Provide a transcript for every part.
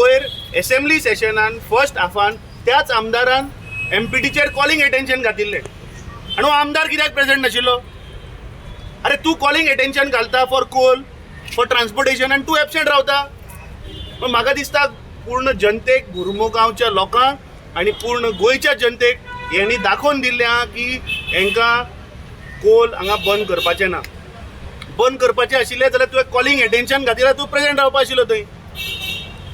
वयर assembly सेशनान first हाफान त्याच आमदारान MPTचेर कॉलिंग अटेन्शन घातिल्लें आनी हो आमदार कित्याक प्रेजेंट नाशिल्लो? अरे तूं कॉलिंग अटेन्शन घालता फॉर कोल फॉर ट्रान्सपोर्टेशन आनी तूं एबसेंट रावता. म्हाका दिसता पूर्ण जनतेक मुर्मुगांवच्या लोकांक आनी पूर्ण गोंयच्या जनतेक हेंणी दाखोवन दिल्लें आहा की हांकां कोल हांगा बंद करपाचें ना. बंद करपाचें आशिल्लें जाल्यार तुवें कॉलिंग अटेन्शन घातिल्यार तूं प्रेजेंट रावपा आशिल्लो थंय.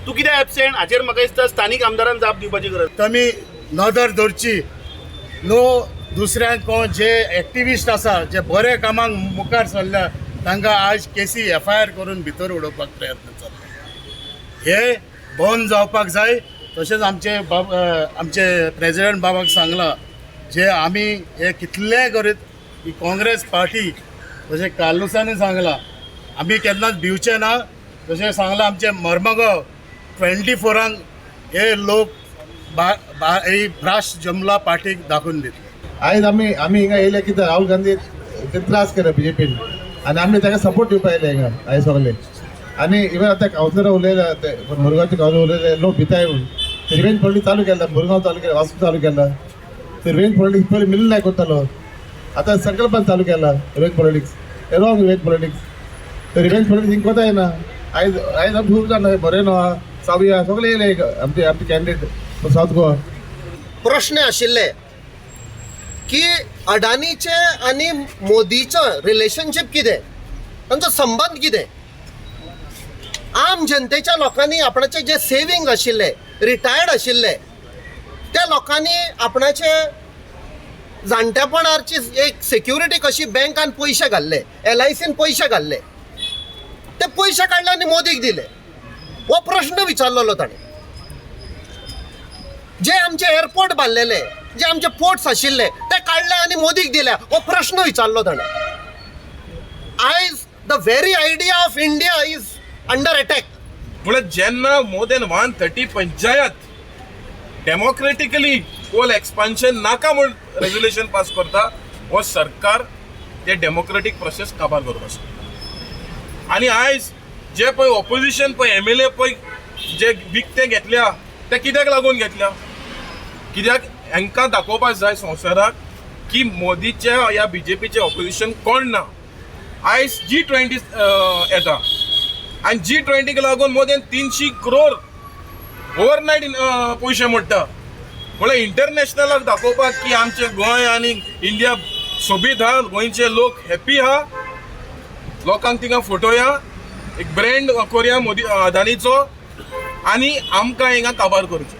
तूं कित्याक एबसेंट? हाचेर म्हाका दिसता स्थानीक आमदारान जाप दिवपाची गरज. कमी नदर दवरची नो दुसऱ्यांक कोण जे एक्टिविस्ट आसा जे बरे कामाक मुखार सरल्या तांकां आज केसी FIR करून भितर उडोवपाक प्रयत्न चल्ला. हे बंद जावपाक जाय. तशेंच आमचे प्रेजिडेंट बाबाक सांगलां जे आमी हे कितले करीत ही काँग्रेस पार्टी जशें कालुसांनी सांगलां आमी केन्नाच भिवचे ना. जशें सांगलां आमचे मर्मगांव 24 हे लोक ही भ्राश जमला पार्टीक दाखोवन दितले. आयज आमी हिंगा येयले कितें राहुल गांधी त्रास केला BJPन आनी आमी ताका सपोर्ट दिवपा येयले हिंगा आयज सगळे. आनी इवन आतां कावन्सिलर उलयले मुरगांवचे कावन्सिलर उलयले लोक भिताय म्हणून रिवेंज पॉलिटिक्स चालू केला. मुरगांव चालू केला, वास्को चालू केला. रिवेंज पॉलिटिक्स पयलीं मिलील नायक करतालो, आतां संकल्पान चालू केला रिवेंज पॉलिटिक्स. हे wrong revenge politics. Revenge politics हिंग कोताय ना. आयज आमी खूब जाण बरें न्हू सावया सगळे येयले आमचे कॅन्डिडेट सावथ गोवा. प्रश्न आशिल्ले की अडानीचे आणि मोदीचं रिलेशनशिप कितें, तांचो संबंध कितें. आम जनतेच्या लोकांनी आपणाचे जे सेविंग आशिल्ले, रिटायर्ड आशिल्ले त्या लोकांनी आपणाचे जाणटेपणाची एक सिक्युरिटी कशी बँकान पयशे घाल्ले, LICन पयशे घाल्ले, ते पयशे काडले आनी मोदीक दिले. हो प्रश्न विचारलेलो ताणें. जे आमचे एअरपोर्ट बांदलेले, जे आमचे पोर्ट्स आशिल्ले ते काडले आनी मोदीक दिल्या. हो प्रश्न विचारलो ताणें. आयज the very idea of India is under attack. म्हणून जेन्ना more than 130 panchayat democratically coal expansion नाका म्हूण रेजोल्युशन पास करता, हो सरकार ते डेमोक्रेटीक प्रोसेस काबार करप आसा. आनी आयज जे पळय ऑपोजिशन पळय MLA पळय जे विकते घेतल्या ते कित्याक लागून घेतल्या? कित्याक हांकां दाखोवपाक जाय संवसाराक की मोदीच्या ह्या BJPचे ऑपोजिशन कोण ना. आयज G20 येता आनी G20क लागून मोर दॅन 300 करोड ओवरनायट पयशे मोडटा. म्हळ्यार इंटरनॅशनलाक दाखोवपाक की आमचे गोंय आनी इंडिया सोबीत आहा, गोंयचे लोक हॅप्पी आहा, लोकांक थिंगा फटोया, एक ब्रँड करुया मोदी अदानीचो आनी आमकां हिंगा काबार करचें.